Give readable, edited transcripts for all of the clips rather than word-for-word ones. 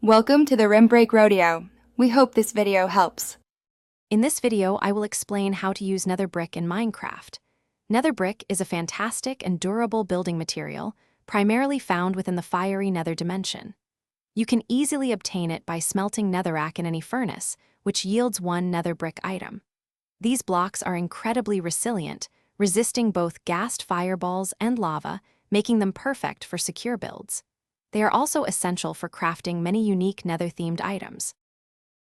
Welcome to the Rim Break Rodeo. We hope this video helps. In this video, I will explain how to use nether brick in Minecraft. Nether brick is a fantastic and durable building material, primarily found within the fiery nether dimension. You can easily obtain it by smelting netherrack in any furnace, which yields one nether brick item. These blocks are incredibly resilient, resisting both gassed fireballs and lava, making them perfect for secure builds. They are also essential for crafting many unique nether-themed items.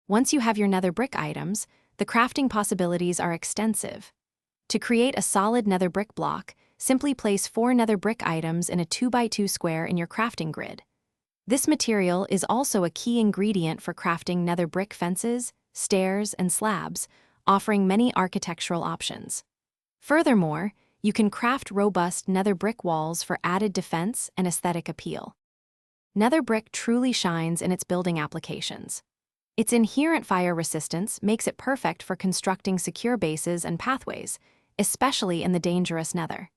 Once you have your nether brick items, the crafting possibilities are extensive. To create a solid nether brick block, simply place 4 nether brick items in a 2x2 square in your crafting grid. This material is also a key ingredient for crafting nether brick fences, stairs, and slabs, offering many architectural options. Furthermore, you can craft robust nether brick walls for added defense and aesthetic appeal. Nether brick truly shines in its building applications. Its inherent fire resistance makes it perfect for constructing secure bases and pathways, especially in the dangerous nether.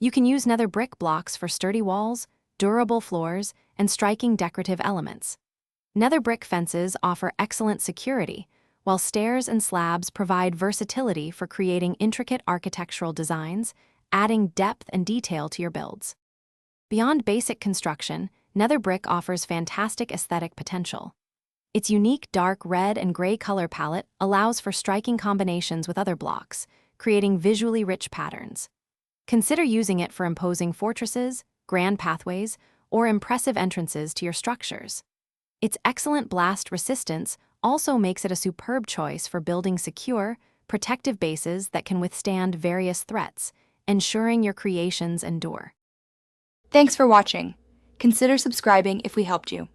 You can use nether brick blocks for sturdy walls, durable floors, and striking decorative elements. Nether brick fences offer excellent security, while stairs and slabs provide versatility for creating intricate architectural designs, adding depth and detail to your builds. Beyond basic construction, nether brick offers fantastic aesthetic potential. Its unique dark red and gray color palette allows for striking combinations with other blocks, creating visually rich patterns. Consider using it for imposing fortresses, grand pathways, or impressive entrances to your structures. Its excellent blast resistance also makes it a superb choice for building secure, protective bases that can withstand various threats, ensuring your creations endure. Thanks for watching. Consider subscribing if we helped you.